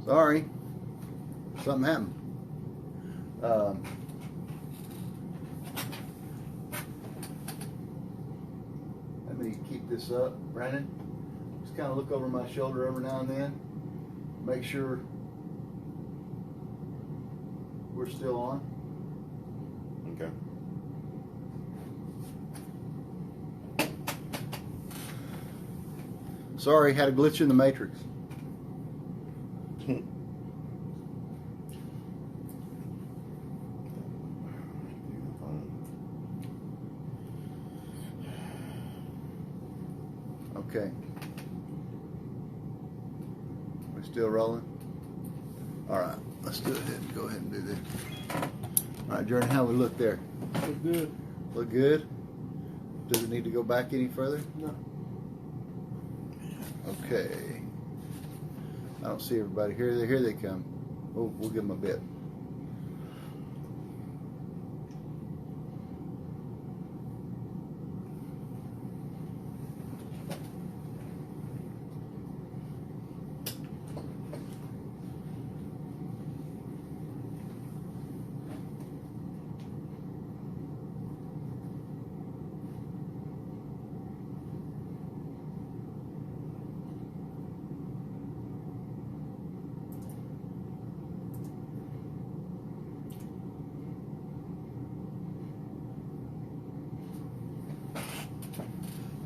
Sorry. Something happened. Let me keep this up. Brandon, just kind of look over my shoulder every now and then. Make sure we're still on. Okay. Sorry, had a glitch in the matrix. Okay. We're still rolling? Alright, let's go ahead and do this. Alright, Jordan, how we look there? Look good. Look good? Does it need to go back any further? No. Okay. I don't see everybody. Here they come. We'll give them a bit.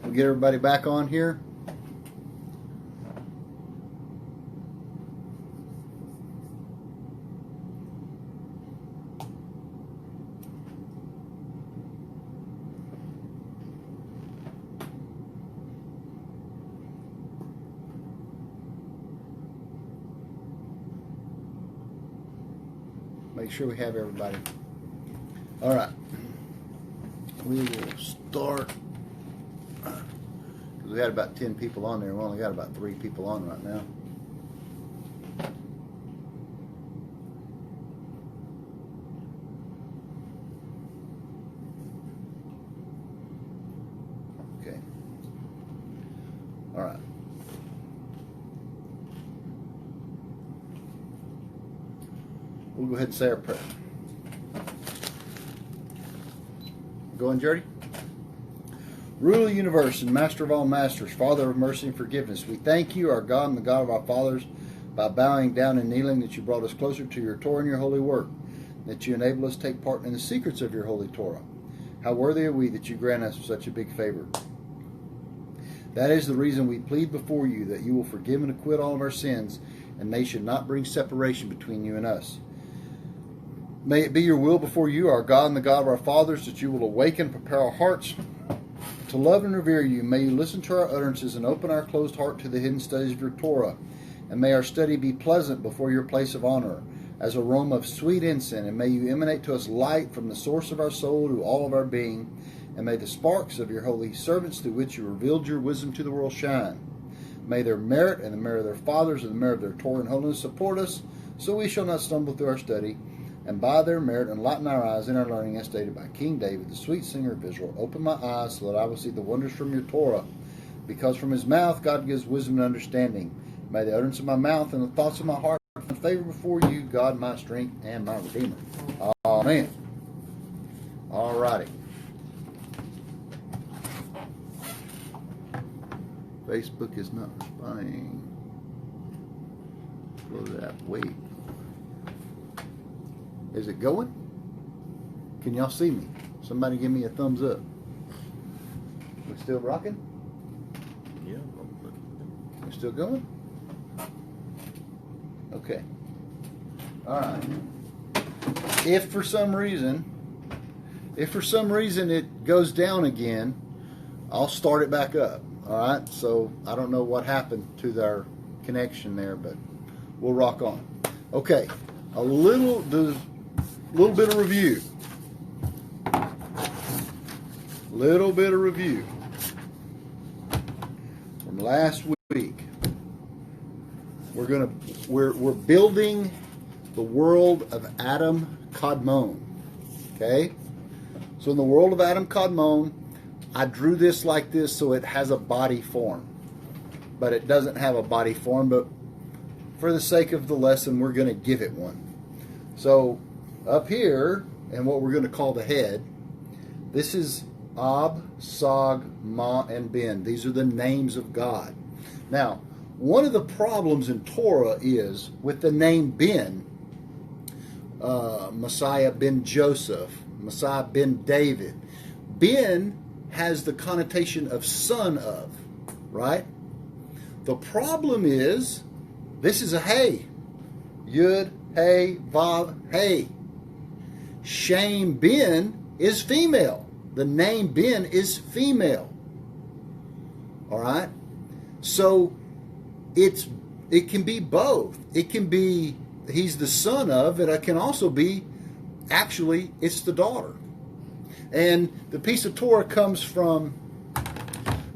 We'll get everybody back on here. Make sure we have everybody. All right. We will start. We had about 10 people on there. We only got about 3 people on right now. Okay. All right. We'll go ahead and say our prayer. Going, Jody? Ruler of the universe and master of all masters, Father of mercy and forgiveness, we thank you, our God and the God of our fathers, by bowing down and kneeling, that you brought us closer to your Torah and your holy work, that you enable us to take part in the secrets of your holy Torah. How worthy are we that you grant us such a big favor. That is the reason we plead before you, that you will forgive and acquit all of our sins, and they should not bring separation between you and us. May it be your will before you, our God and the God of our fathers, that you will awaken, prepare our hearts to love and revere you. May you listen to our utterances and open our closed heart to the hidden studies of your Torah. And may our study be pleasant before your place of honor, as a aroma of sweet incense. And may you emanate to us light from the source of our soul to all of our being. And may the sparks of your holy servants, through which you revealed your wisdom to the world, shine. May their merit and the merit of their fathers and the merit of their Torah and holiness support us, so we shall not stumble through our study. And by their merit enlighten our eyes in our learning, as stated by King David, the sweet singer of Israel. Open my eyes so that I will see the wonders from your Torah, because from his mouth God gives wisdom and understanding. May the utterance of my mouth and the thoughts of my heart find favor before you, God, my strength and my Redeemer. Amen. All righty. Facebook is not responding. Close that. Wait. Is it going? Can y'all see me? Somebody give me a thumbs up. We still rocking? Yeah. We're still going? Okay. All right. If for some reason it goes down again, I'll start it back up. All right. So I don't know what happened to our connection there, but we'll rock on. Okay. A little bit of review. Little bit of review from last week. We're building the world of Adam Kadmon. Okay? So in the world of Adam Kadmon, I drew this like this so it has a body form. But it doesn't have a body form, but for the sake of the lesson, we're going to give it one. So up here, and what we're going to call the head, this is Ab, Sog, Ma, and Ben. These are the names of God. Now, one of the problems in Torah is with the name Ben, Messiah ben Joseph, Messiah ben David. Ben has the connotation of son of, right? The problem is, this is a hey. Yud, hey, vav, hey. Shem Ben is female. The name Ben is female. All right? So it can be both. It can be he's the son of, and it can also be actually it's the daughter. And the piece of Torah comes from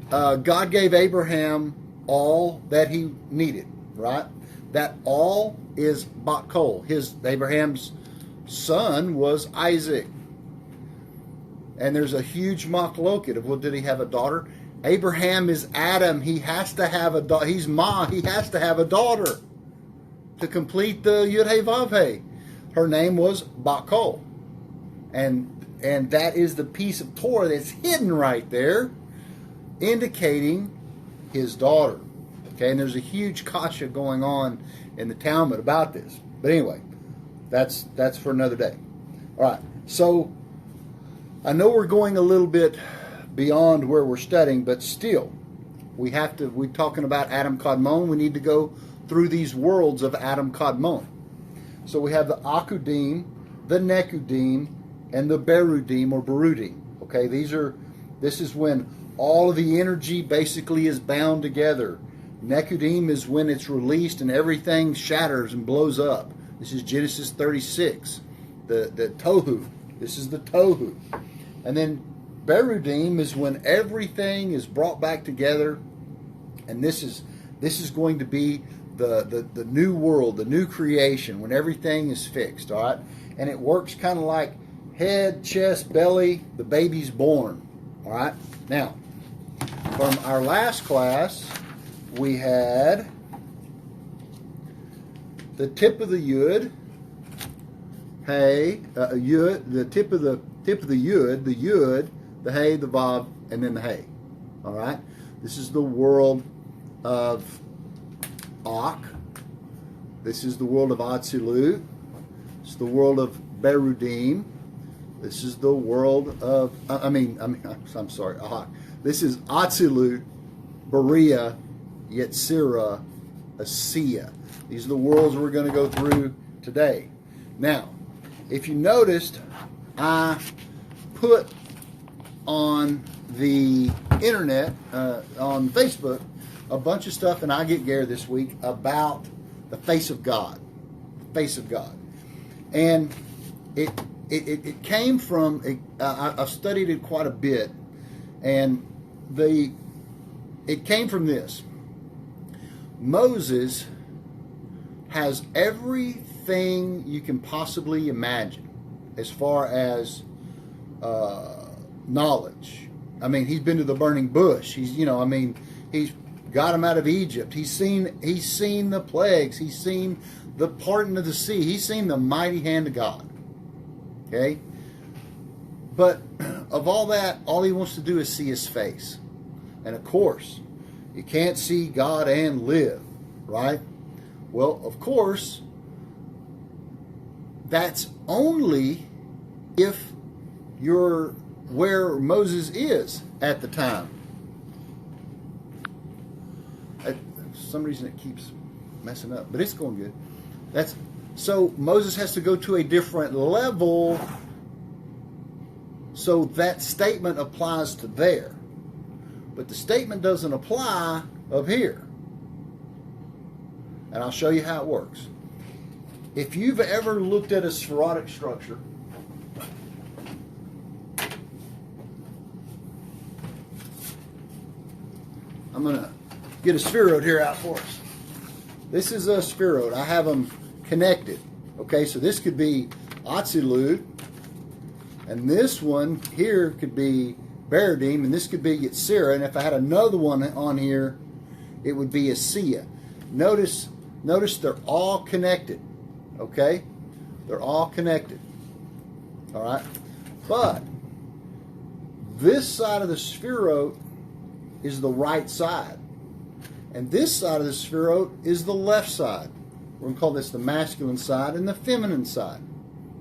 God gave Abraham all that he needed, right? That all is Bat Kol. Abraham's son was Isaac. And there's a huge machloket of, well, did he have a daughter? Abraham is Adam. He has to have a daughter. He's Ma. He has to have a daughter to complete the Yud Hey Vav Hey. Her name was Bat Kol. And that is the piece of Torah that's hidden right there, indicating his daughter. Okay, and there's a huge kasha going on in the Talmud about this. But anyway, that's for another day. All right, so I know we're going a little bit beyond where we're studying, but still, we're talking about Adam Kadmon. We need to go through these worlds of Adam Kadmon. So we have the Akudim, the Nekudim, and the Berudim or Berudim. Okay, this is when all of the energy basically is bound together. Nekudim is when it's released and everything shatters and blows up. This is Genesis 36, the Tohu. This is the Tohu. And then Berudim is when everything is brought back together, and this is going to be the new world, the new creation, when everything is fixed, all right? And it works kind of like head, chest, belly, the baby's born, all right? Now, from our last class, we had the tip of the Yud, Hey, Yud, the tip of the Yud, the Hey, the Vav, and then the Hey. All right? This is the world of Ak. This is the world of Atzilut. This is the world of Berudim. This is the world of, I'm sorry, Ak. This is Atzilut, Berea, Yetzirah, Asiya. These are the worlds we're going to go through today. Now, if you noticed, I put on the internet, on Facebook, a bunch of stuff, and I get Gary this week, about the face of God. The face of God. And it came from, I've studied it quite a bit, and it came from this. Moses has everything you can possibly imagine as far as knowledge. I mean, he's been to the burning bush. He's got him out of Egypt. He's seen the plagues. He's seen the parting of the sea. He's seen the mighty hand of God. Okay? But of all that, all he wants to do is see his face. And of course, you can't see God and live, right? Well, of course, that's only if you're where Moses is at the time. For some reason it keeps messing up, but it's going good. So Moses has to go to a different level, so that statement applies to there. But the statement doesn't apply up here. And I'll show you how it works. If you've ever looked at a spheroid structure, I'm going to get a spheroid here out for us. This is a spheroid. I have them connected. Okay, so this could be Atzilut, and this one here could be Berudim, and this could be Yetzirah, and if I had another one on here, it would be Asiya. Notice Notice they're all connected. Okay? They're all connected. All right? But this side of the spheroid is the right side. And this side of the spheroid is the left side. We're going to call this the masculine side and the feminine side.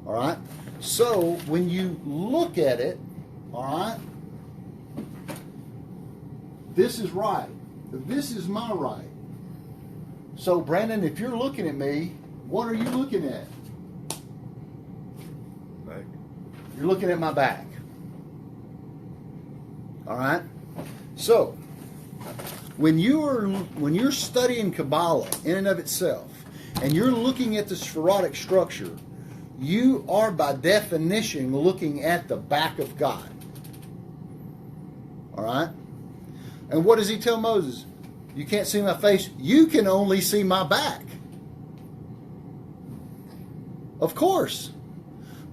All right? So when you look at it, all right, this is right. This is my right. So, Brandon, if you're looking at me, what are you looking at? Back. You're looking at my back. All right? So, when you're studying Kabbalah in and of itself, and you're looking at the spherotic structure, you are by definition looking at the back of God. All right? And what does he tell Moses? You can't see my face. You can only see my back. Of course.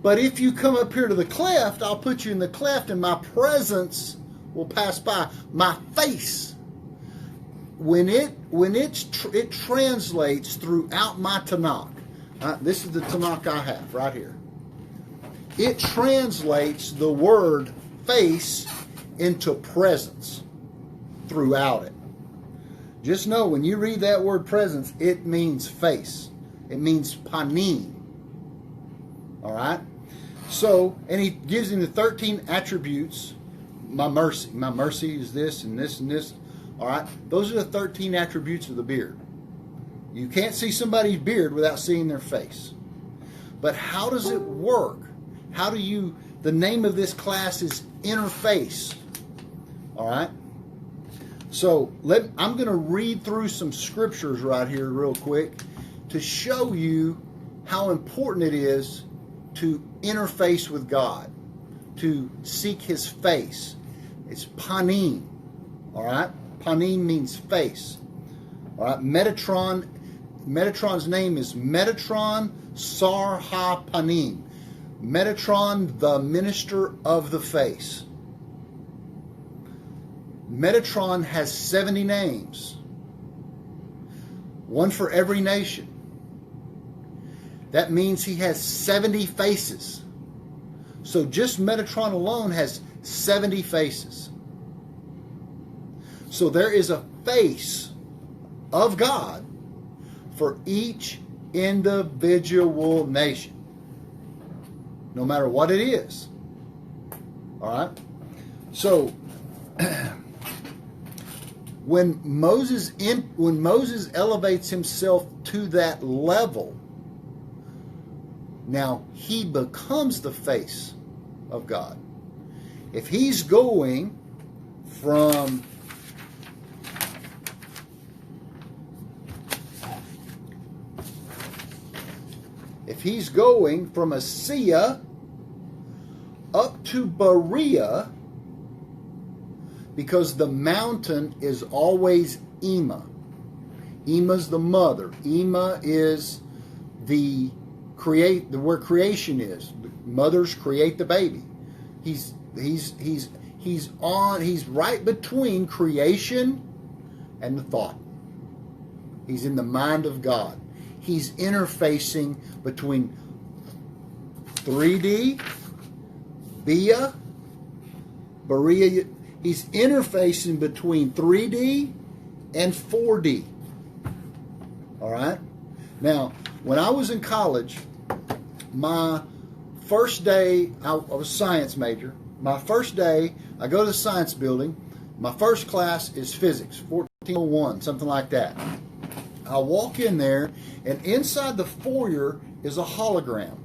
But if you come up here to the cleft, I'll put you in the cleft and my presence will pass by. My face, when it translates throughout my Tanakh. This is the Tanakh I have right here. It translates the word face into presence throughout it. Just know when you read that word presence, it means face. It means panim. All right? So, and he gives him the 13 attributes. My mercy is this and this and this. All right? Those are the 13 attributes of the beard. You can't see somebody's beard without seeing their face. But how does it work? The name of this class is Innerface. All right? So, I'm going to read through some scriptures right here real quick to show you how important it is to interface with God, to seek His face. It's panim. All right? Panim means face. All right? Metatron's name is Metatron Sar Ha Panim. Metatron, the minister of the face. Metatron has 70 names. One for every nation. That means he has 70 faces. So just Metatron alone has 70 faces. So there is a face of God for each individual nation. No matter what it is. All right? So when Moses elevates himself to that level, now he becomes the face of God. If he's going from Asiya up to Berea, because the mountain is always Ima. Ima's the mother. Ima is where creation is. Mothers create the baby. He's right between creation and the thought. He's in the mind of God. He's interfacing between 3D, Berea. He's interfacing between 3D and 4D. All right? Now, when I was in college, my first day, I was a science major. My first day, I go to the science building. My first class is physics, 1401, something like that. I walk in there, and inside the foyer is a hologram.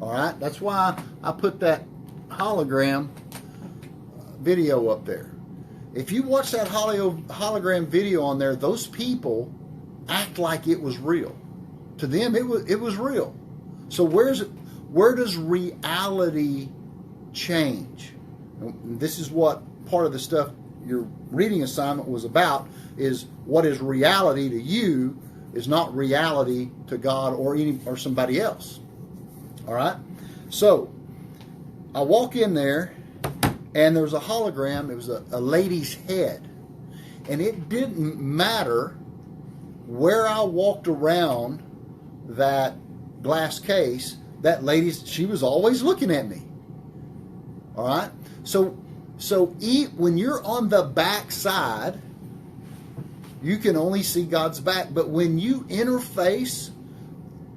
All right? That's why I put that hologram video up there. If you watch that hologram video on there, those people act like it was real. To them, it was real. So where does reality change? This is what part of the stuff your reading assignment was about, is what is reality to you is not reality to God or somebody else. All right? So I walk in there, and there was a hologram. It was a lady's head. And it didn't matter where I walked around that glass case, that lady, she was always looking at me. All right? So when you're on the back side, you can only see God's back. But when you interface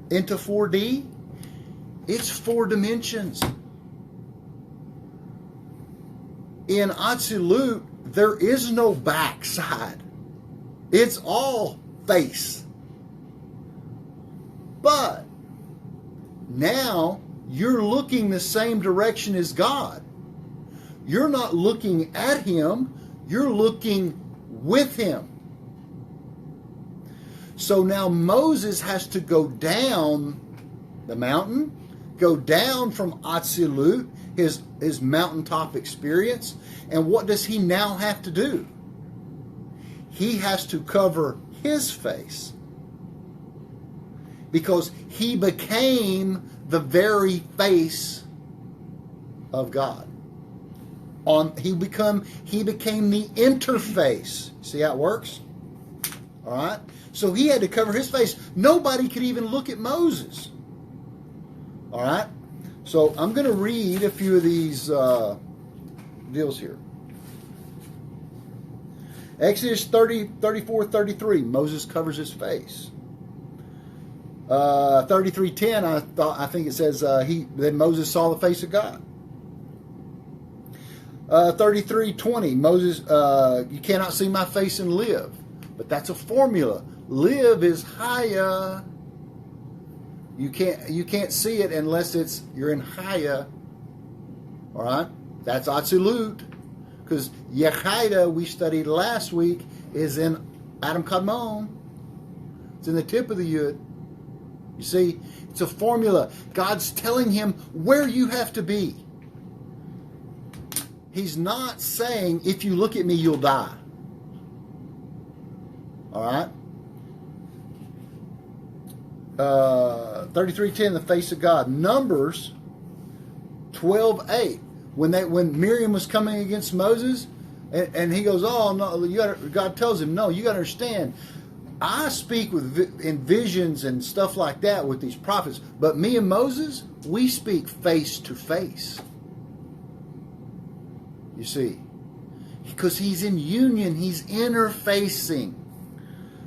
into 4D, it's 4 dimensions. In Absolute, there is no backside. It's all face. But now you're looking the same direction as God. You're not looking at Him, you're looking with Him. So now Moses has to go down the mountain, go down from Absolute, his mountaintop experience. And what does he now have to do? He has to cover his face. Because he became the very face of God. He became the interface. See how it works? All right? So he had to cover his face. Nobody could even look at Moses. All right? So I'm going to read a few of these deals here. Exodus 34, 33. Moses covers his face. 33:10. I think it says then Moses saw the face of God. 33:20. Moses, you cannot see my face and live. But that's a formula. Live is higher. You can't see it unless you're in Chaya. All right? That's Absolute. Because Yechida, we studied last week, is in Adam Kadmon. It's in the tip of the Yud. You see, it's a formula. God's telling him where you have to be. He's not saying, if you look at me, you'll die. All right? 33:10, the face of God. Numbers 12:8. When Miriam was coming against Moses, and he goes, oh no, God tells him, no, you got to understand, I speak in visions and stuff like that with these prophets, but me and Moses, we speak face to face. You see, because he's in union, he's interfacing.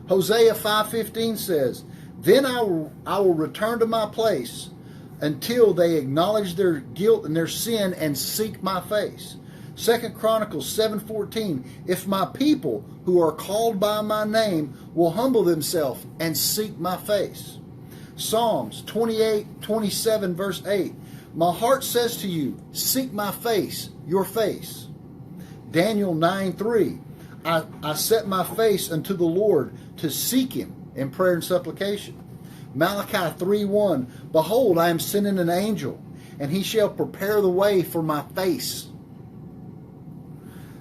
Hosea 5:15 says, then I will return to my place until they acknowledge their guilt and their sin and seek my face. 2 Chronicles 7:14, if my people who are called by my name will humble themselves and seek my face. Psalms 28:27 verse 8, my heart says to you, seek my face, your face. Daniel 9:3, I set my face unto the Lord to seek him in prayer and supplication. Malachi 3:1, behold, I am sending an angel, and he shall prepare the way for my face.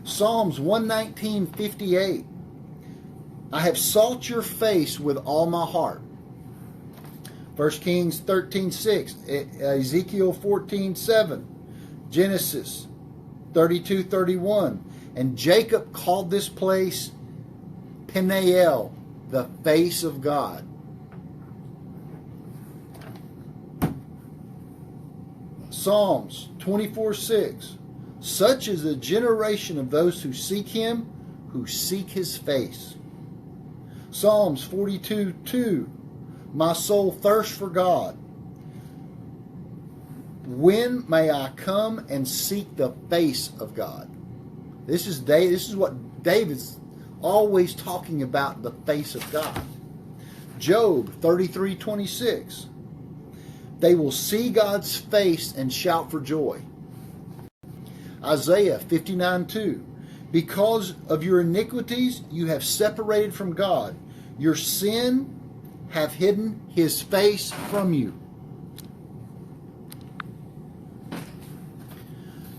Psalms 119:58, I have sought your face with all my heart. 1 Kings 13:6, Ezekiel 14:7, Genesis 32:31, and Jacob called this place Peniel, the face of God. Psalms 24:6, such is the generation of those who seek him, who seek his face. Psalms 42:2, my soul thirsts for God. When may I come and seek the face of God? This is what David's always talking about, the face of God. Job 33:26. They will see God's face and shout for joy. Isaiah 59:2. Because of your iniquities you have separated from God. Your sin have hidden his face from you.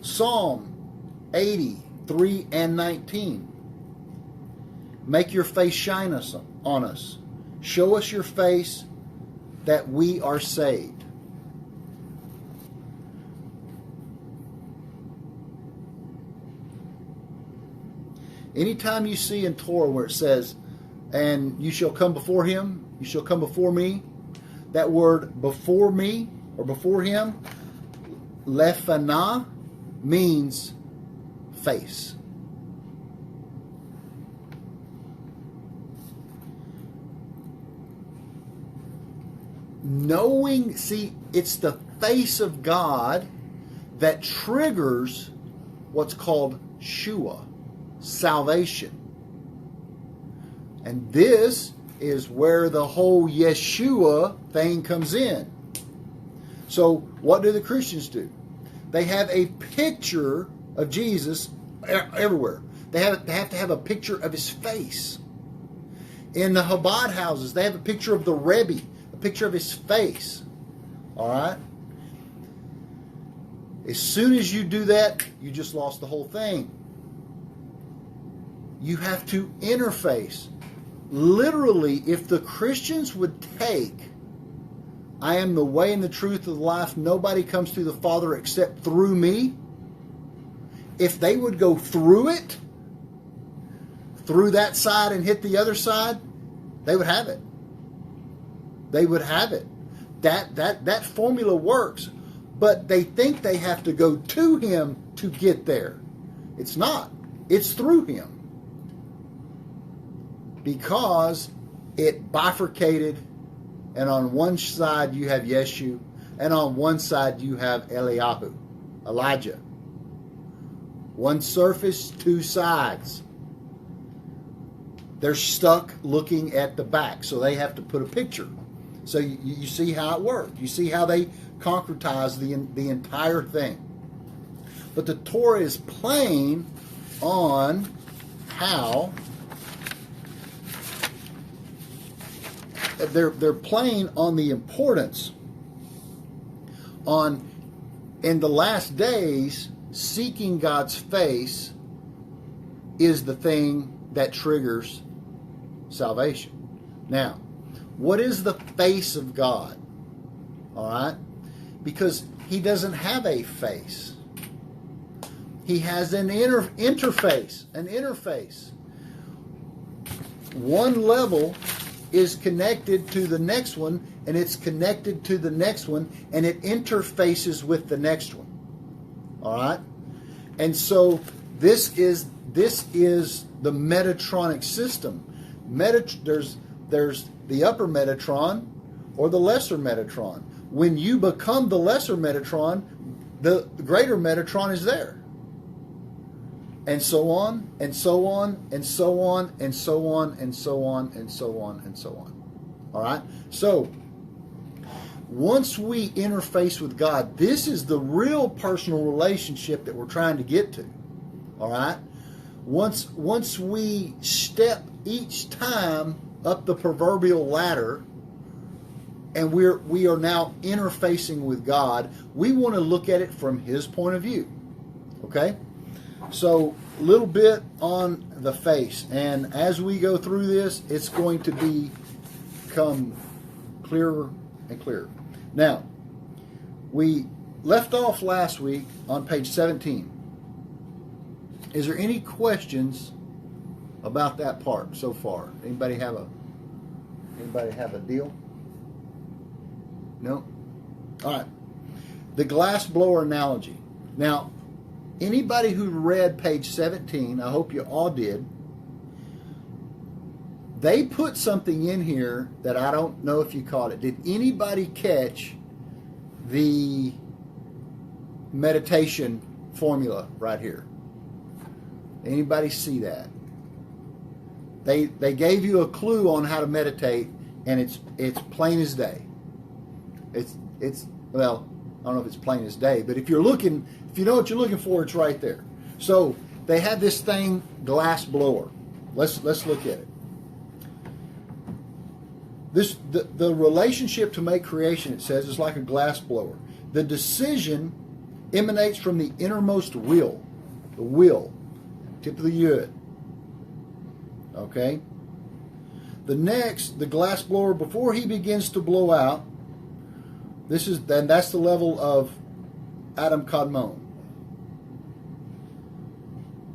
Psalm 83 and 19. Make your face shine on us. Show us your face that we are saved. Anytime you see in Torah where it says, and you shall come before him. You shall come before me. That word before me or before him, lefana, means face. Knowing, see, it's the face of God that triggers what's called Shua, salvation. And this is where the whole Yeshua thing comes in. So what do the Christians do? They have a picture of Jesus everywhere. They have to have a picture of his face. In the Chabad houses, they have a picture of the Rebbe, a picture of his face. All right? As soon as you do that, you just lost the whole thing. You have to interface. Literally, if the Christians would take, I am the way and the truth of life, nobody comes to the Father except through me. If they would go through it, through that side and hit the other side, they would have it. They would have it. That formula works. But they think they have to go to him to get there. It's not. It's through him. Because it bifurcated, and on one side you have Yeshu, and on one side you have Eliyahu, Elijah. One surface, two sides. They're stuck looking at the back, so they have to put a picture. So you see how it worked. You see how they concretize the entire thing. But the Torah is plain on how they're plain on the importance on in the last days seeking God's face is the thing that triggers salvation. Now, what is the face of God? All right? Because he doesn't have a face. He has an interface, an interface. One level is connected to the next one, and it's connected to the next one, and it interfaces with the next one. All right? And so this is the Metatronic system. There's the upper Metatron or the lesser Metatron. When you become the lesser Metatron, the greater Metatron is there. And so on, and so on, and so on, and so on, and so on, and so on, and so on. All right? So, once we interface with God, this is the real personal relationship that we're trying to get to. All right? Once we step each time up the proverbial ladder, and we are now interfacing with God, we want to look at it from his point of view. Okay? So, a little bit on the face. And as we go through this, it's going to become clearer and clearer. Now, we left off last week on page 17. Is there any questions about that part so far? Anybody have a deal? No? All right. The glass blower analogy. Now, anybody who read page 17, I hope you all did, they put something in here that I don't know if you caught it. Did anybody catch the meditation formula right here? Anybody see that? They gave you a clue on how to meditate, and it's plain as day. It's well, I don't know if it's plain as day, but if you know what you're looking for, it's right there. So they have this thing, glass blower. Let's look at it. The relationship to make creation, it says, is like a glass blower. The decision emanates from the innermost will, the will, tip of the yud. Okay. The glass blower, before he begins to blow out, that's the level of Adam Kadmon.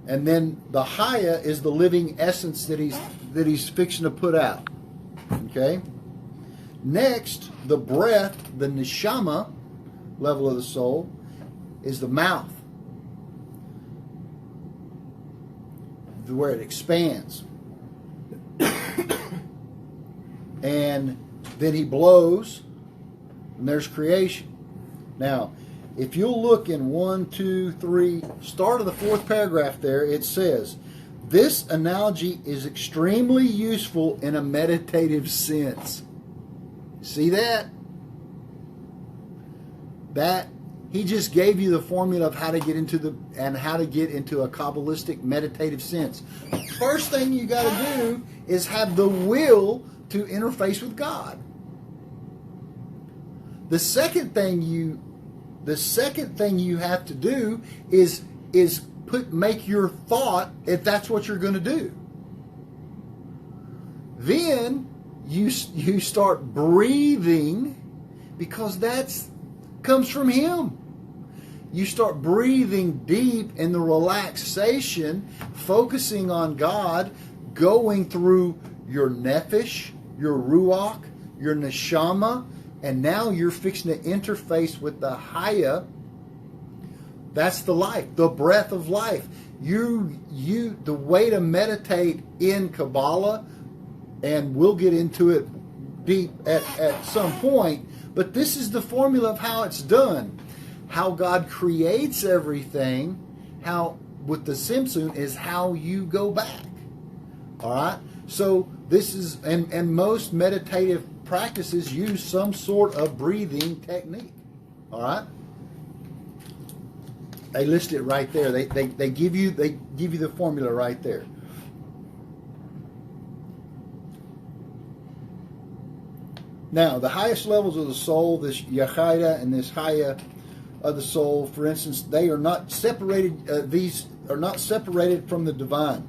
And then the Haya is the living essence that he's he's fixing to put out. Okay. Next, the breath, the neshama level of the soul, is the mouth, where it expands. And then he blows, and there's creation. Now, if you'll look in 1, 2, 3, start of the 4th paragraph there, it says, this analogy is extremely useful in a meditative sense. See that? That he just gave you the formula of how to get into a Kabbalistic meditative sense. First thing you got to do is have the will to interface with God. The second thing you have to do is make your thought if that's what you're going to do. Then you start breathing, because that's comes from him. You start breathing deep in the relaxation, focusing on God, going through your nephesh, your ruach, your neshama, and now you're fixing to interface with the Haya. That's the life, the breath of life. The way to meditate in Kabbalah, and we'll get into it deep at some point, but this is the formula of how it's done. How God creates everything, how with the Simpson is how you go back. All right? So this is, and most meditative practices use some sort of breathing technique. All right? They list it right there. They give you the formula right there. Now, the highest levels of the soul, this Yachida and this Haya of the soul, for instance, they are not separated. These are not separated from the divine.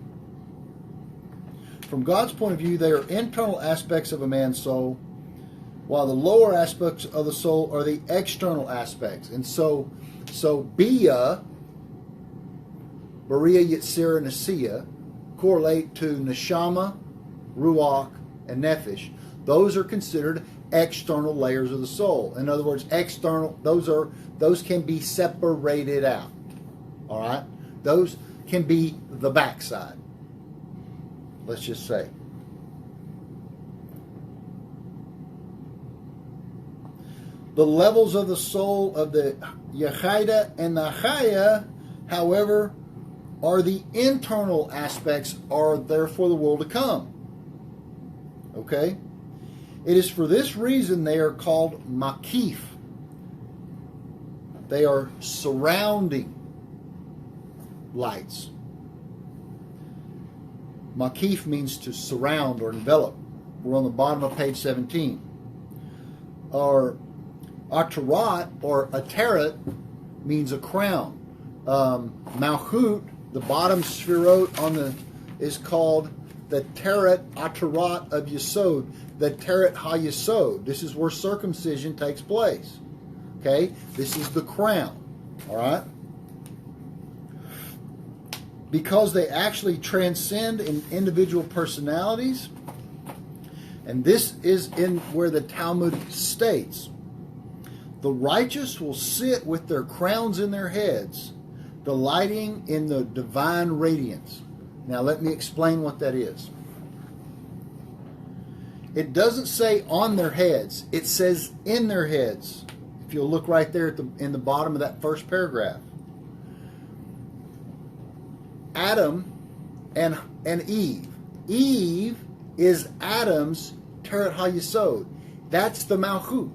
From God's point of view, they are internal aspects of a man's soul, while the lower aspects of the soul are the external aspects. And so Bia, Bariya, Yetzirah, Nasiya correlate to Neshama, Ruach, and Nefesh. Those are considered external layers of the soul. In other words, external, those can be separated out. All right? Those can be the backside. Let's just say. The levels of the soul of the Yechida and the Chaya, however, are the internal aspects, are there for the world to come. Okay? It is for this reason they are called makif. They are surrounding lights. Makif means to surround or envelop. We're on the bottom of page 17. Or Atarat or Ateret means a crown. Malchut, the bottom sphirot is called the Teret Atarat of Yesod, the Teret HaYesod. This is where circumcision takes place. Okay? This is the crown. All right? Because they actually transcend in individual personalities, and this is in where the Talmud states, the righteous will sit with their crowns in their heads, delighting in the divine radiance. Now let me explain what that is. It doesn't say on their heads. It says in their heads. If you'll look right there in the bottom of that first paragraph. Adam and Eve. Eve is Adam's Teret HaYesod. That's the Malchut.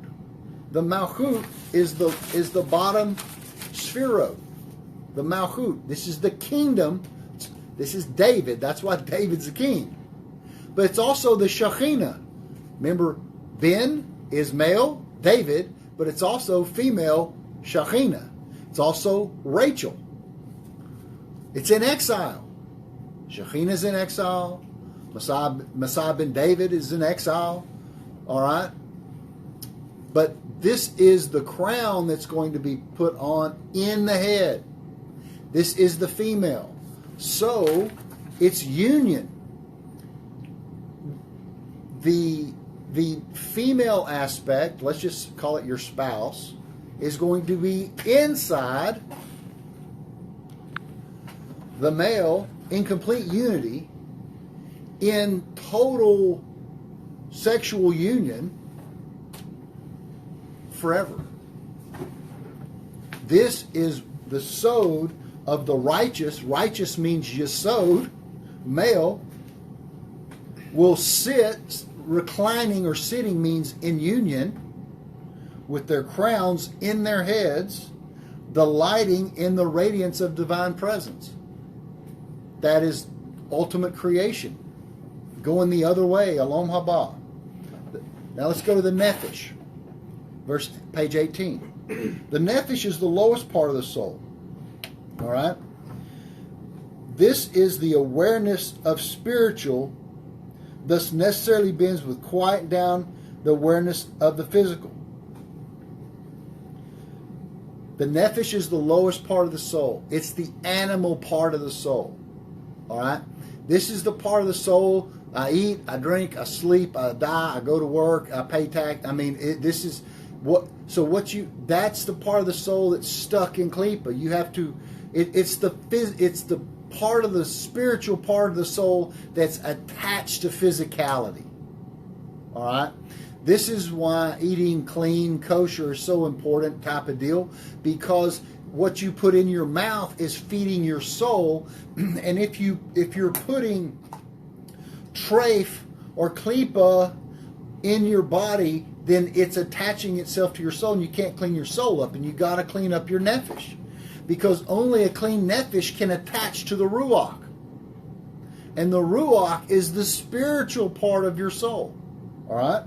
The Malchut is the bottom sphirot. The Malchut. This is the kingdom. This is David. That's why David's the king. But it's also the Shekhinah. Remember, Ben is male, David, but it's also female, Shekhinah. It's also Rachel. It's in exile. Shekhinah's in exile. Messiah ben David is in exile. All right? But this is the crown that's going to be put on in the head. This is the female. So, it's union. the female aspect, let's just call it your spouse, is going to be inside the male in complete unity, in total sexual union forever. This is the sod of the righteous. Righteous means yesod. Male will sit, reclining or sitting means in union, with their crowns in their heads, delighting in the radiance of divine presence. That is ultimate creation. Going the other way, Olam Haba. Now let's go to the Nephesh. Page 18. The Nephesh is the lowest part of the soul. All right? This is the awareness of spiritual, thus necessarily begins with quiet down the awareness of the physical. The Nephesh is the lowest part of the soul. It's the animal part of the soul. All right? This is the part of the soul. I eat, I drink, I sleep, I die, I go to work, I pay tax. I mean, this is what. So that's the part of the soul that's stuck in Klippa. You have to. It's the part of the spiritual part of the soul that's attached to physicality. All right. This is why eating clean, kosher is so important type of deal, because what you put in your mouth is feeding your soul, and if you're putting treif or klipa in your body, then it's attaching itself to your soul, and you can't clean your soul up, and you got to clean up your nephesh, because only a clean nephesh can attach to the ruach, and the ruach is the spiritual part of your soul. All right.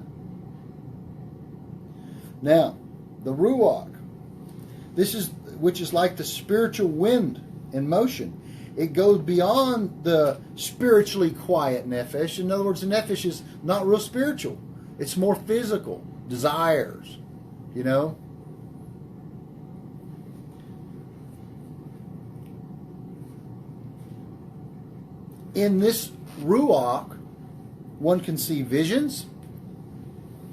Now, the ruach, which is like the spiritual wind in motion. It goes beyond the spiritually quiet nephesh. In other words, the nephesh is not real spiritual. It's more physical, desires, you know. In this ruach, one can see visions,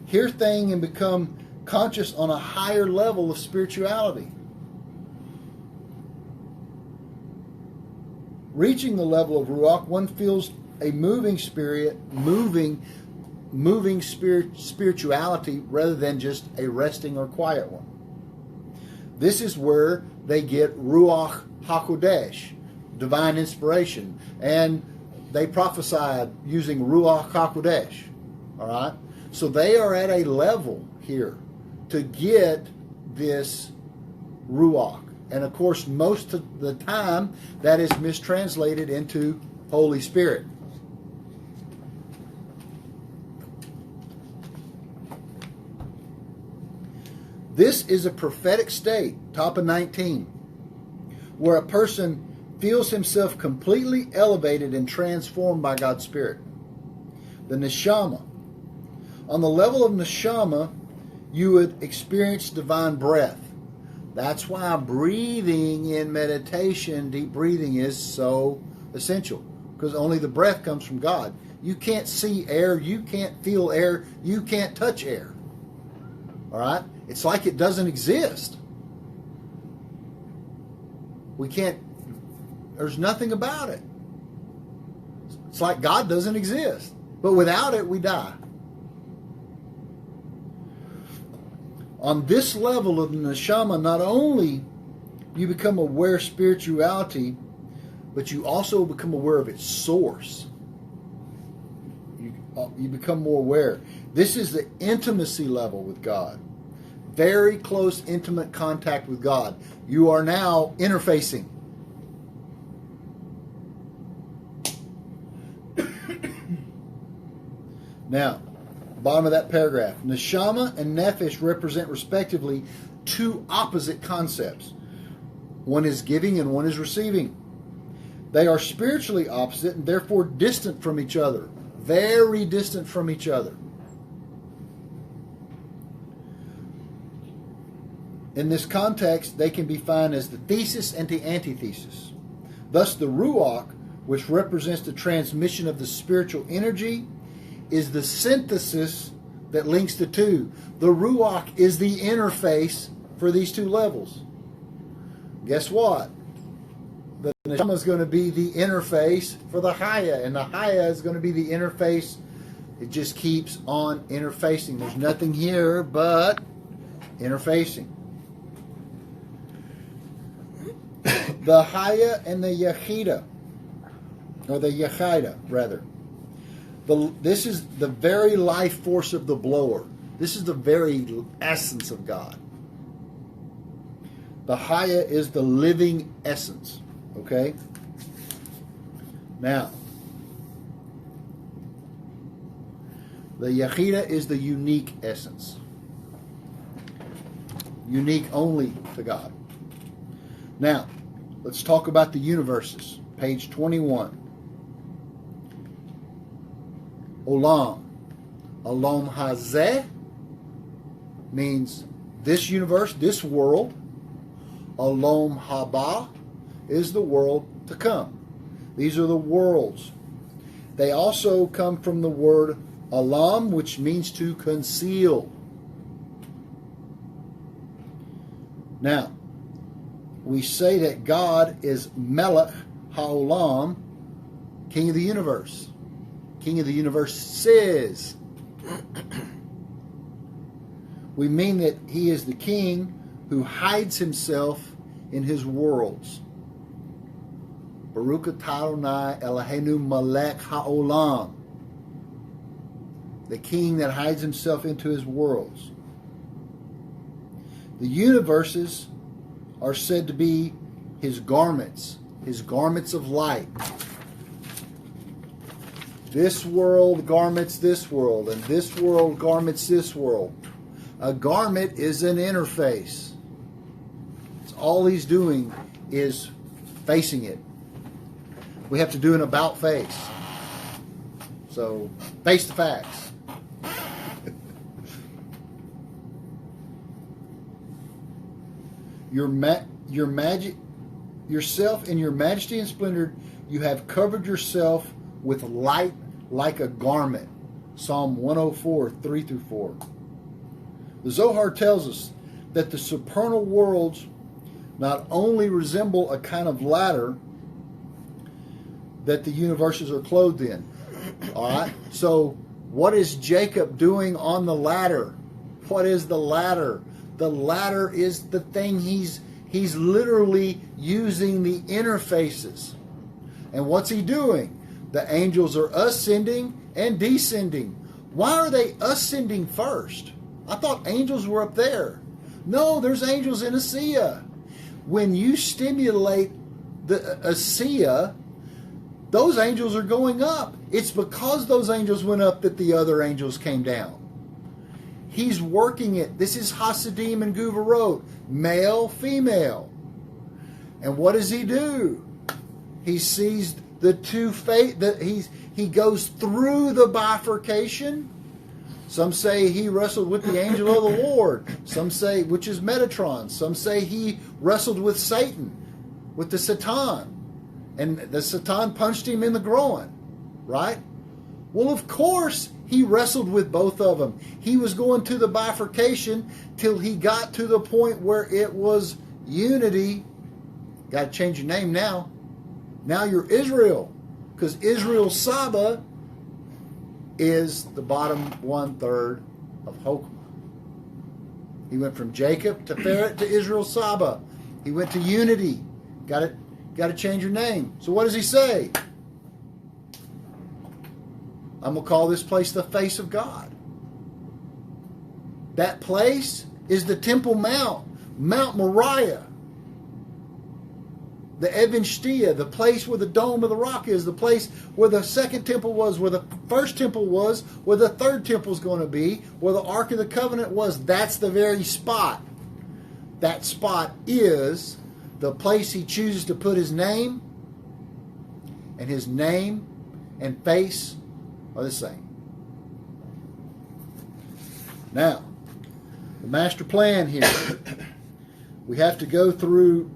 hear things, and become conscious on a higher level of spirituality. Reaching the level of ruach, one feels a moving spirit, moving spirituality rather than just a resting or quiet one. This is where they get ruach hakodesh, divine inspiration, and they prophesied using ruach hakodesh. All right, so they are at a level here to get this ruach. And of course, most of the time, that is mistranslated into Holy Spirit. This is a prophetic state, top of 19, where a person feels himself completely elevated and transformed by God's Spirit. The neshama. On the level of neshama, you would experience divine breath. That's why breathing in meditation, deep breathing, is so essential, because only the breath comes from God. You can't see air, you can't feel air, you can't touch air. All right? It's like it doesn't exist. We can't, there's nothing about it. It's like God doesn't exist. But without it, we die. On this level of the neshama, not only you become aware of spirituality, but you also become aware of its source. You become more aware. This is the intimacy level with God. Very close, intimate contact with God. You are now interfacing. Now, bottom of that paragraph. Neshama and Nephesh represent respectively two opposite concepts. One is giving and one is receiving. They are spiritually opposite and therefore distant from each other. Very distant from each other. In this context, they can be defined as the thesis and the antithesis. Thus, the Ruach, which represents the transmission of the spiritual energy, is the synthesis that links the two. The Ruach is the interface for these two levels. Guess what? The Neshama is going to be the interface for the Haya, and the Haya is going to be the interface. It just keeps on interfacing. There's nothing here but interfacing. The Haya and the Yechida, or the Yechida, rather. This is the very life force of the blower. This is the very essence of God. The Haya is the living essence. Okay? Now, the Yechida is the unique essence. Unique only to God. Now, let's talk about the universes. Page 21. Olam. Olam hazeh means this universe, this world. Olam haba is the world to come. These are the worlds. They also come from the word alam, which means to conceal. Now, we say that God is Melech HaOlam, King of the universe. King of the universe says. We mean that he is the king who hides himself in his worlds. Baruch atah Adonai Eloheinu Melech HaOlam. The king that hides himself into his worlds. The universes are said to be his garments of light. This world garments this world, and this world garments this world. A garment is an interface. It's all he's doing is facing it. We have to do an about face. So, face the facts. Yourself in your majesty and splendor, you have covered yourself with light like a garment. Psalm 104, 3-4. The Zohar tells us that the supernal worlds not only resemble a kind of ladder that the universes are clothed in. All right? So, what is Jacob doing on the ladder? What is the ladder? The ladder is the thing he's literally using the interfaces. And what's he doing? The angels are ascending and descending. Why are they ascending first? I thought angels were up there. No, there's angels in Asiya. When you stimulate the Asiya, those angels are going up. It's because those angels went up that the other angels came down. He's working it. This is Hasidim and Guvarot. Male, female. And what does he do? He sees the two he goes through the bifurcation. Some say he wrestled with the angel of the Lord. Some say, which is Metatron. Some say he wrestled with Satan, with the Satan. And the Satan punched him in the groin. Right? Well, of course, he wrestled with both of them. He was going to the bifurcation till he got to the point where it was unity. Got to change your name now. Now you're Israel. Because Israel Saba is the bottom 1/3 of Hokmah. He went from Jacob to Ferret to Israel Saba. He went to unity. Got to change your name. So what does he say? I'm going to call this place the face of God. That place is the Temple Mount, Mount Moriah. The Even Shtia, the place where the Dome of the Rock is, the place where the second temple was, where the first temple was, where the third temple is going to be, where the Ark of the Covenant was. That's the very spot. That spot is the place he chooses to put his name, and his name and face are the same. Now, the master plan here. We have to go through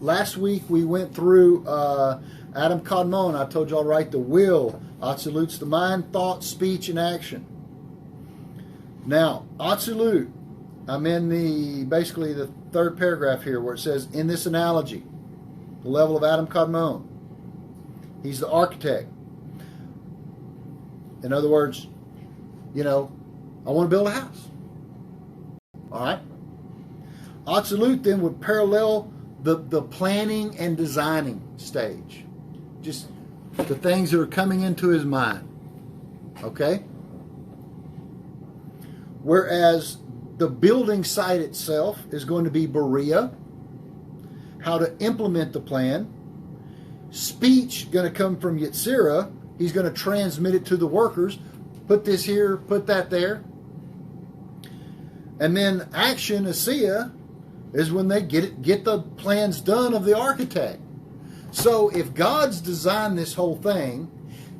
last week we went through Adam Kadmon. I told y'all, right, the will. Absolute's the mind, thought, speech, and action. Now, absolute. I'm in basically the third paragraph here where it says, in this analogy, the level of Adam Kadmon. He's the architect. In other words, I want to build a house. All right? Absolute then would parallel the planning and designing stage. Just the things that are coming into his mind. Okay? Whereas the building site itself is going to be Berea, how to implement the plan. Speech going to come from Yetzirah. He's going to transmit it to the workers. Put this here, put that there. And then action, Asiya, is when they get the plans done of the architect. So if God's designed this whole thing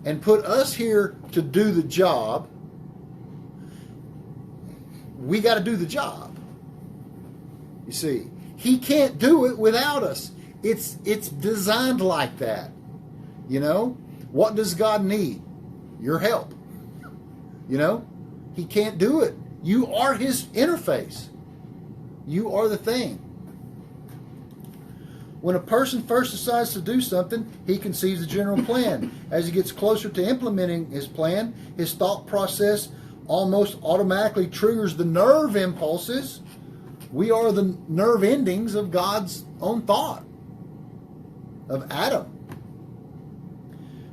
and put us here to do the job, we got to do the job. You see, He can't do it without us. It's designed like that. What does God need? Your help. He can't do it. You are His interface. You are the thing. When a person first decides to do something, he conceives the general plan. As he gets closer to implementing his plan, his thought process almost automatically triggers the nerve impulses. We are the nerve endings of God's own thought, of Adam.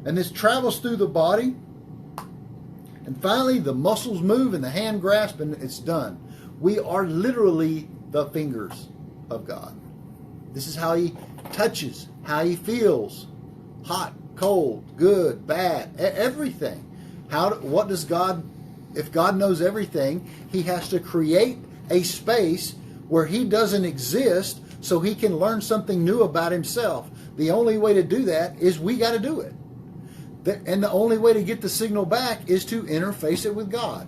And this travels through the body. And finally, the muscles move and the hand grasp, and it's done. We are literally the fingers of God. This is how He touches, how He feels. Hot, cold, good, bad, everything. What does God, if God knows everything, He has to create a space where He doesn't exist so He can learn something new about Himself. The only way to do that is we got to do it. And the only way to get the signal back is to interface it with God.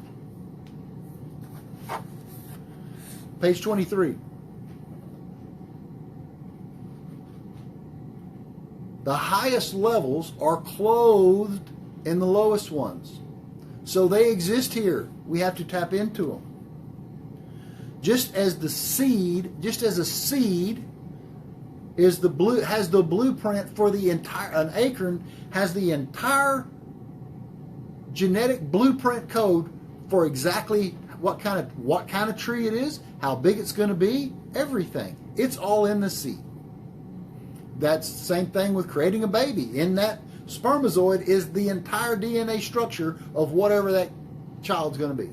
Page 23. The highest levels are clothed in the lowest ones. So they exist here. We have to tap into them. Just as a seed has the blueprint for the entire, an acorn has the entire genetic blueprint code for exactly what kind of tree it is, how big it's going to be, everything. It's all in the seed. That's the same thing with creating a baby. In that spermatozoid is the entire DNA structure of whatever that child's going to be.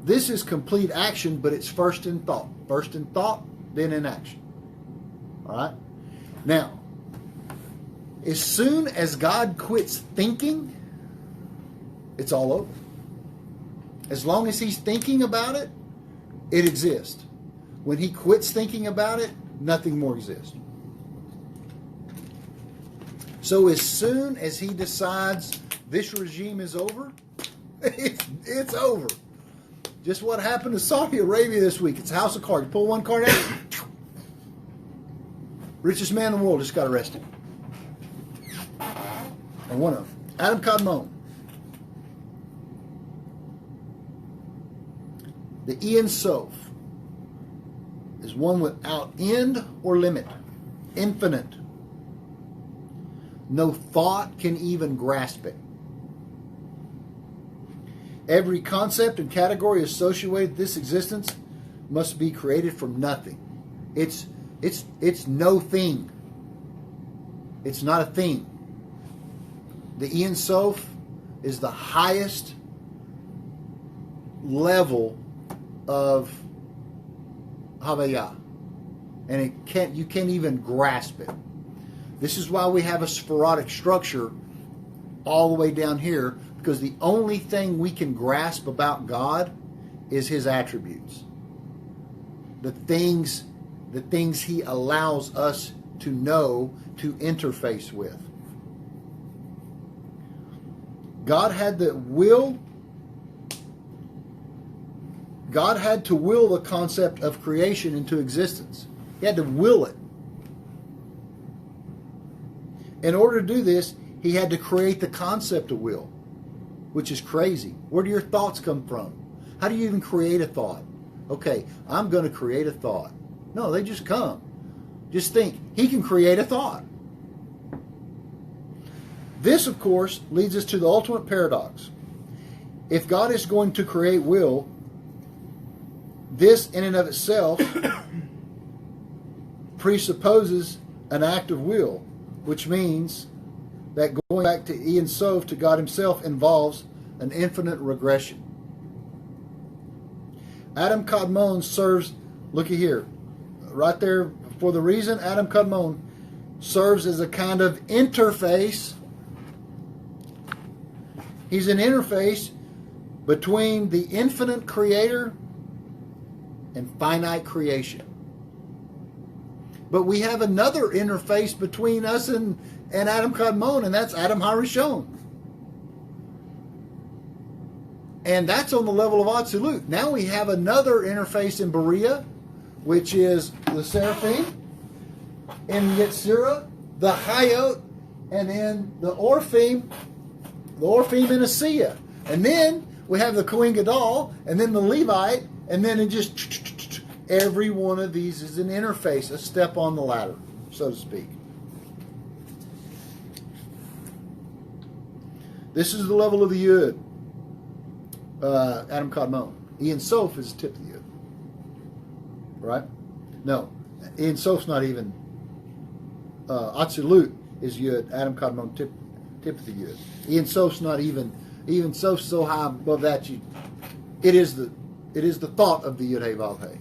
This is complete action, but it's first in thought. First in thought, then in action. All right? Now, as soon as God quits thinking, it's all over. As long as He's thinking about it, it exists. When He quits thinking about it, nothing more exists. So as soon as He decides this regime is over, it's over. Just what happened to Saudi Arabia this week. It's a house of cards. You pull one card out, richest man in the world just got arrested. And one of them, Adam Kadmon. The Ein Sof is one without end or limit, infinite. No thought can even grasp it. Every concept and category associated with this existence must be created from nothing. It's no thing. It's not a thing. The Ein Sof is the highest level of Havaya. And you can't even grasp it. This is why we have a sporadic structure all the way down here, because the only thing we can grasp about God is His attributes. The things He allows us to know, to interface with. God had the will God had to will the concept of creation into existence. He had to will it. In order to do this, he had to create the concept of will, which is crazy. Where do your thoughts come from? How do you even create a thought? Okay, I'm going to create a thought. No, they just come. Just think. He can create a thought. This, of course, leads us to the ultimate paradox. If God is going to create will, this in and of itself presupposes an act of will, which means that going back to Ein Sof, to God himself, involves an infinite regression. Adam Kadmon serves, looky here, right there, for the reason Adam Kadmon serves as a kind of interface. He's an interface between the infinite creator and finite creation. But we have another interface between us and Adam Kadmon, and that's Adam HaRishon. And that's on the level of Atzilut. Now we have another interface in Berea, which is the Seraphim, in Yetzirah, the Hayot, and then the Orphim in Asiya. And then we have the Kohen Gadol, and then the Levite, and then it just, every one of these is an interface, a step on the ladder, so to speak. This is the level of the Yud, Adam Kadmon. Ein Sof is the tip of the Yud. Right? No, Ein Sof's not even, Atzilut is Yud, Adam Kadmon, tip of the Yud. Ein Sof's not even Sof's so high above that, it is the thought of the Yud Hey Vav Hey.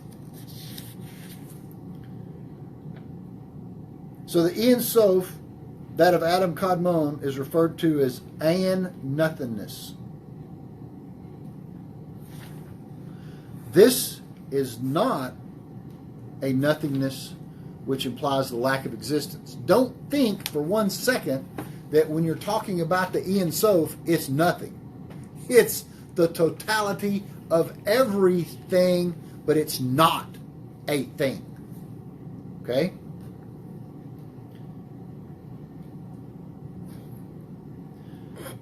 So the Ein Sof, that of Adam Kadmon, is referred to as Ein Nothingness. This is not a nothingness which implies the lack of existence. Don't think for 1 second that when you're talking about the Ein Sof, it's nothing. It's the totality of everything, but it's not a thing. Okay?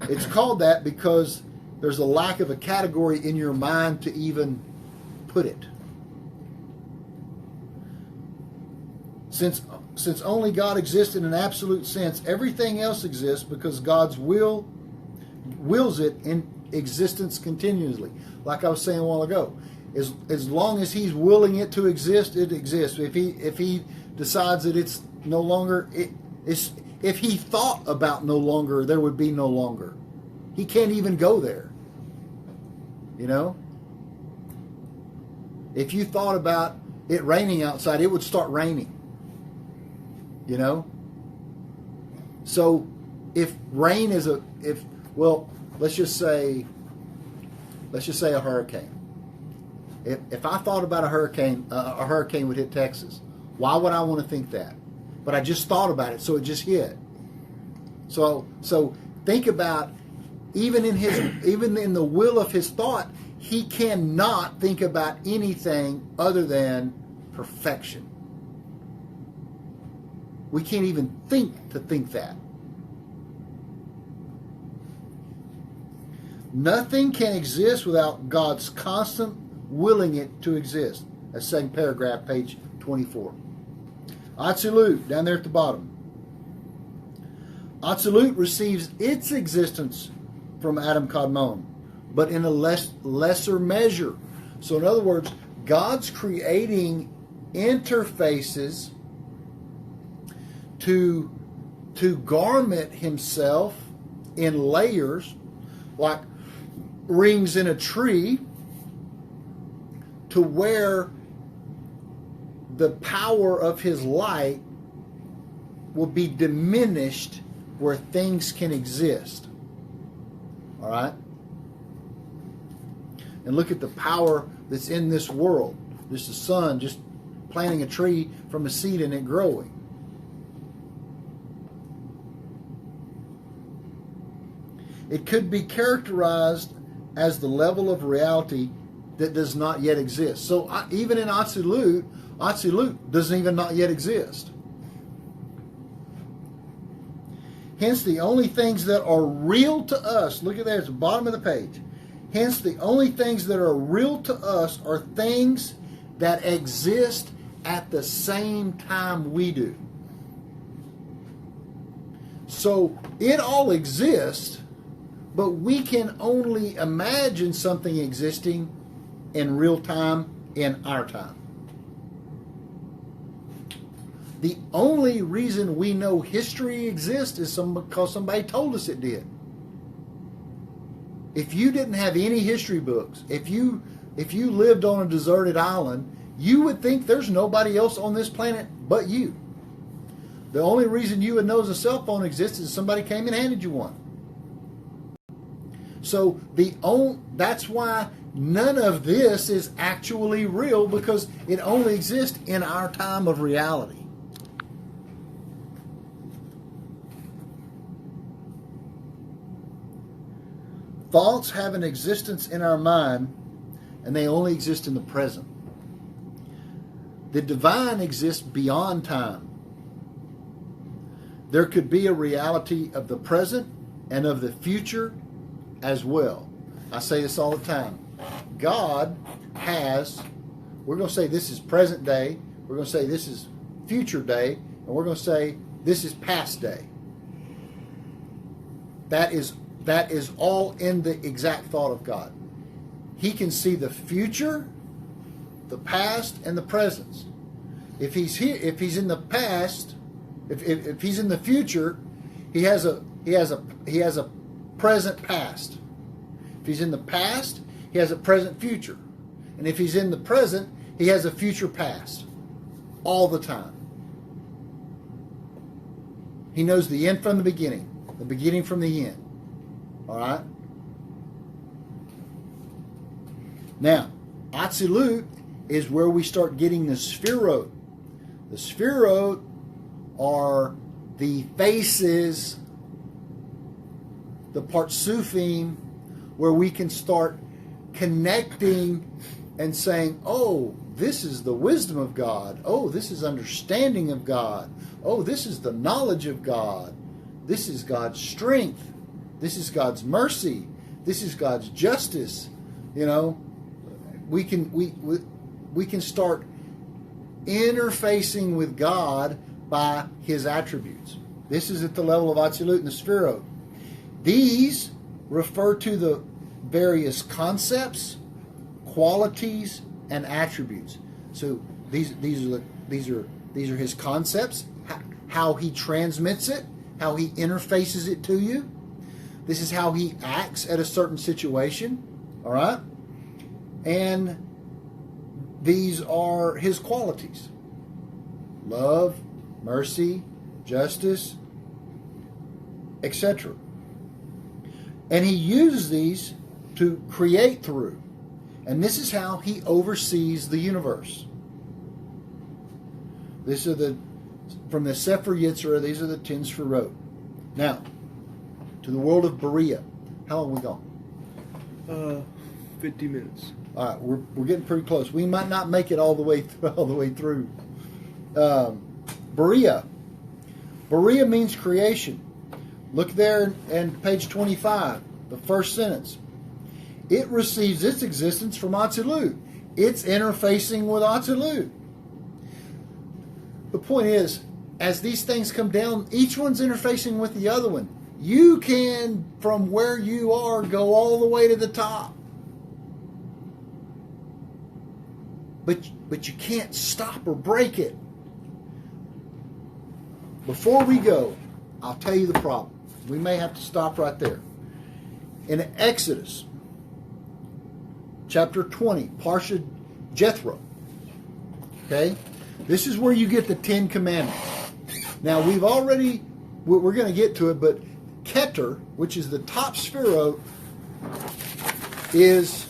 It's called that because there's a lack of a category in your mind to even put it. Since only God exists in an absolute sense, everything else exists because God's wills it in existence continuously. Like I was saying a while ago, as long as He's willing it to exist, it exists. If He decides that it's no longer, if He thought about no longer, there would be no longer. He can't even go there. You know? If you thought about it raining outside, it would start raining. You know? So if rain is let's just say a hurricane. If I thought about a hurricane would hit Texas. Why would I want to think that? But I just thought about it, so it just hit. So think about even in the will of His thought, He cannot think about anything other than perfection. We can't even think that. Nothing can exist without God's constant willing it to exist. That's second paragraph, page 24. Atzilut, down there at the bottom. Atzilut receives its existence from Adam Kadmon, but in a lesser measure. So in other words, God's creating interfaces to garment Himself in layers, like rings in a tree, to where the power of His light will be diminished where things can exist. All right? And look at the power that's in this world. There's the sun just planting a tree from a seed and it growing. It could be characterized as the level of reality that does not yet exist. So even in Absolute doesn't even not yet exist. Hence, the only things that are real to us, look at that at the bottom of the page. Hence, the only things that are real to us are things that exist at the same time we do. So it all exists, but we can only imagine something existing in real time in our time. The only reason we know history exists is because somebody told us it did. If you didn't have any history books, if you lived on a deserted island, you would think there's nobody else on this planet but you. The only reason you would know a cell phone exists is somebody came and handed you one. So that's why none of this is actually real, because it only exists in our time of reality. Thoughts have an existence in our mind, and they only exist in the present. The divine exists beyond time. There could be a reality of the present and of the future as well. I say this all the time. God has, we're going to say this is present day, we're going to say this is future day, and we're going to say this is past day. That is all in the exact thought of God. He can see the future, the past, and the present. If he's here, if he's in the past, if he's in the future, he has a present past. If he's in the past, he has a present future. And if he's in the present, he has a future past. All the time. He knows the end from the beginning from the end. All right? Now, Absolute is where we start getting the Sphirot. The Sphirot are the faces, the Partsufim, where we can start connecting and saying, oh, this is the wisdom of God. Oh, this is understanding of God. Oh, this is the knowledge of God. This is God's strength. This is God's mercy. This is God's justice. You know, we can start interfacing with God by His attributes. This is at the level of Absolute and the Sphirot. These refer to the various concepts, qualities, and attributes. So these are His concepts, how He transmits it, how He interfaces it to you. This is how He acts at a certain situation. All right? And these are His qualities. Love, mercy, justice, etc. And He uses these to create through. And this is how He oversees the universe. These are from the Sefer Yetzirah, these are the 10 Sphirot. Now, to the world of Berea. How long have we gone? 50 minutes. All right, we're getting pretty close. We might not make it all the way through. Berea. Berea means creation. Look there in page 25, the first sentence. It receives its existence from Absolute. It's interfacing with Absolute. The point is, as these things come down, each one's interfacing with the other one. You can, from where you are, go all the way to the top. But you can't stop or break it. Before we go, I'll tell you the problem. We may have to stop right there. In Exodus, chapter 20, Parsha Jethro. Okay? This is where you get the 10 Commandments. Now, we're going to get to it, but Keter, which is the top Sphirot, is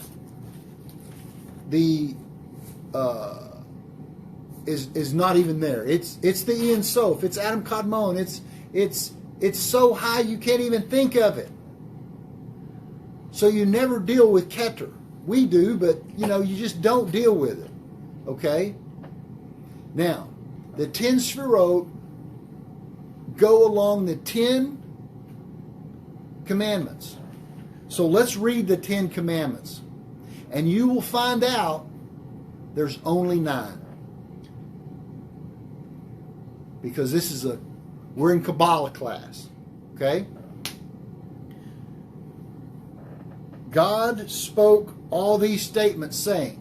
not even there. It's the Ein Sof. It's Adam Kadmon. It's so high you can't even think of it. So you never deal with Keter. we do, but you just don't deal with it. Okay? Now, the 10 Sefirot go along the 10 commandments. So let's read the 10 commandments. And you will find out there's only 9. Because we're in Kabbalah class. Okay? God spoke all these statements saying,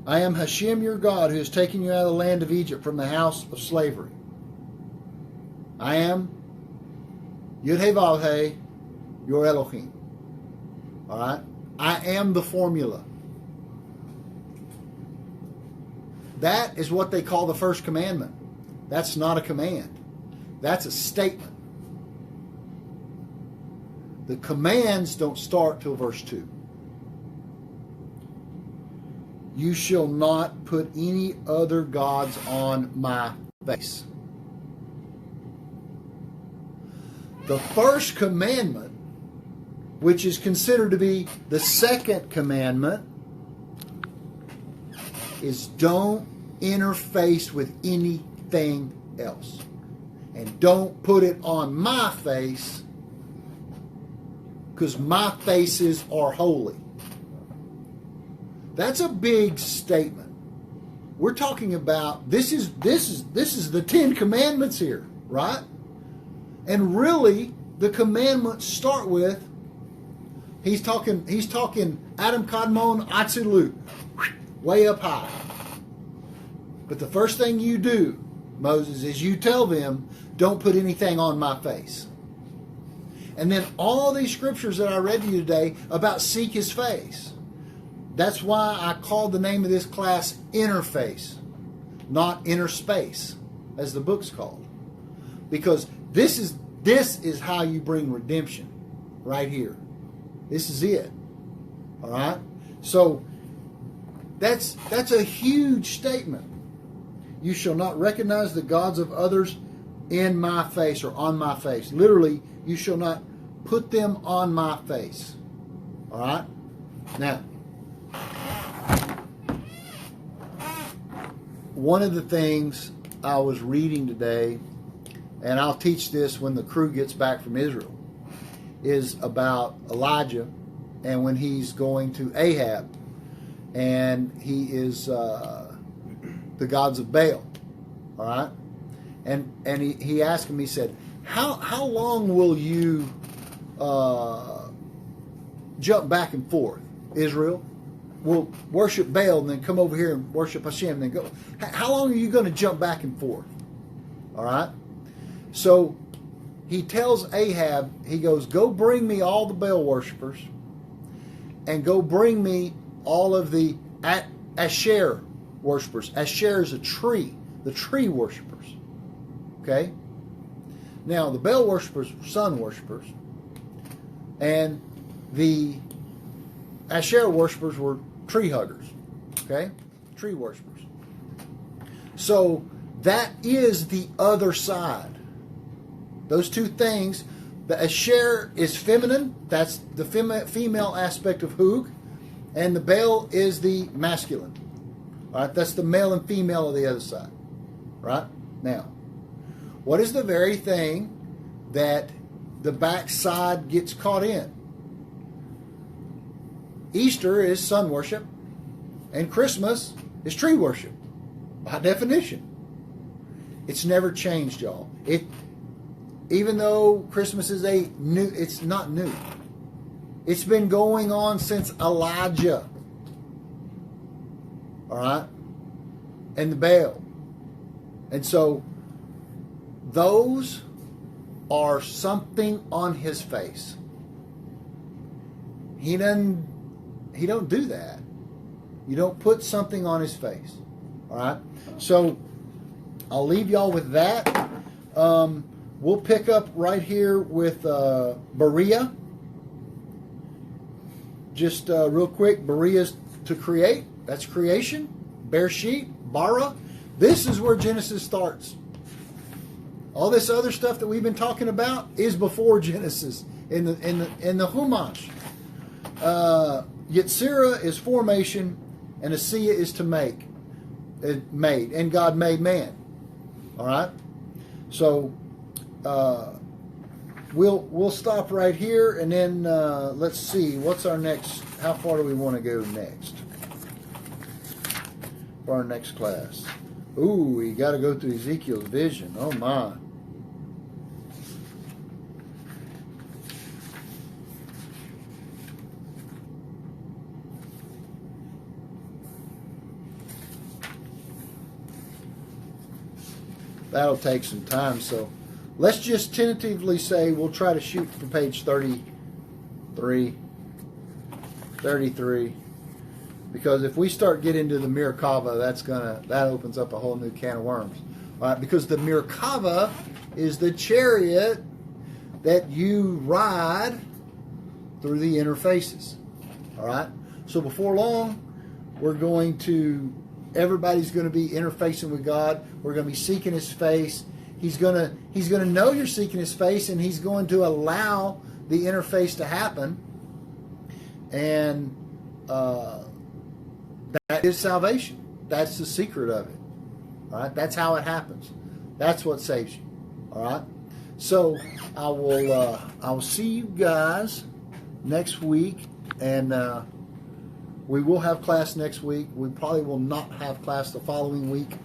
I am Hashem your God who has taken you out of the land of Egypt from the house of slavery. I am Yud-Heh-Vav-Heh, your Elohim. Alright? I am the formula. That is what they call the first commandment. That's not a command. That's a statement. The commands don't start till verse 2. You shall not put any other gods on my face. The first commandment, which is considered to be the second commandment, is don't interface with anything else. And don't put it on my face, because my faces are holy. That's a big statement. We're talking about this is the 10 commandments here, right? And really, the commandments start with he's talking Adam Kadmon Atzilut, way up high. But the first thing you do, Moses, is you tell them, don't put anything on my face. And then all these scriptures that I read to you today about seek his face. That's why I called the name of this class Innerface, not Inner Space, as the book's called. Because this is how you bring redemption, right here. This is it. All right? So that's a huge statement. You shall not recognize the gods of others in my face or on my face. Literally, you shall not put them on my face. All right? Now, one of the things I was reading today, and I'll teach this when the crew gets back from Israel, is about Elijah and when he's going to Ahab, and he is the gods of Baal. All right? And he asked him, he said, how long will you jump back and forth, Israel? We'll worship Baal and then come over here and worship Hashem and then go. How long are you going to jump back and forth? All right? So he tells Ahab, he goes, go bring me all the Baal worshipers and go bring me all of the Asher worshipers. Asher is a tree, the tree worshipers. Okay? Now, the Baal worshipers were sun worshipers, and the Asher worshipers were tree huggers. Okay? Tree worshipers. So, that is the other side. Those two things, the Asher is feminine, that's the female aspect of Hug, and the Baal is the masculine. Right? That's the male and female of the other side. Right? Now, what is the very thing that the backside gets caught in? Easter is sun worship, and Christmas is tree worship, by definition. It's never changed, y'all. Even though Christmas is it's not new. It's been going on since Elijah. All right? And the Baal. And so, those are something on his face. He don't do that. You don't put something on his face. All right? So, I'll leave y'all with that. We'll pick up right here with Berea. Just real quick, Berea's to create. That's creation. Bereshit, bara. This is where Genesis starts. All this other stuff that we've been talking about is before Genesis in the Chumash. Yetzirah is formation, and Asiya is to make. It made, and God made man. All right. So we'll stop right here, and then let's see what's our next. How far do we want to go next for our next class? Ooh, we got to go through Ezekiel's vision. Oh my. That'll take some time, so let's just tentatively say we'll try to shoot for page 33, because if we start getting into the Merkava, that opens up a whole new can of worms. All right, because the Merkava is the chariot that you ride through the interfaces. All right, so before long, everybody's going to be interfacing with God. We're going to be seeking His face. He's going to know you're seeking His face, and He's going to allow the interface to happen. And that is salvation. That's the secret of it. All right, that's how it happens. That's what saves you. All right. So I will see you guys next week, and we will have class next week. We probably will not have class the following week.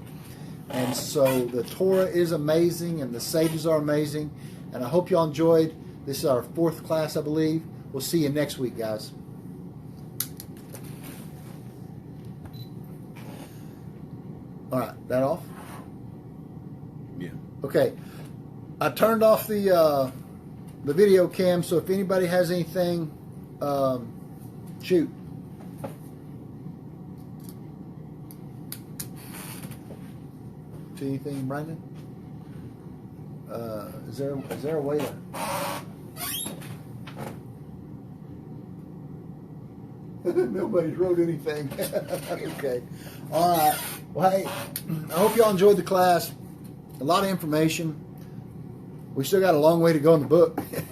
And so the Torah is amazing, and the sages are amazing. And I hope y'all enjoyed. This is our 4th class, I believe. We'll see you next week, guys. All right, that off? Yeah. Okay. I turned off the video cam, so if anybody has anything, shoot. See anything, Brandon? Is there a way to? Nobody's wrote anything. Okay. All right. Well, hey, I hope y'all enjoyed the class. A lot of information. We still got a long way to go in the book. The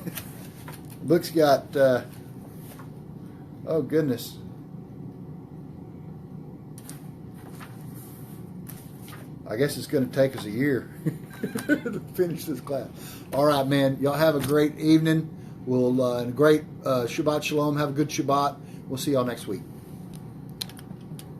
book's got, oh goodness. I guess it's going to take us a year to finish this class. All right, man. Y'all have a great evening. And a great Shabbat Shalom. Have a good Shabbat. We'll see y'all next week.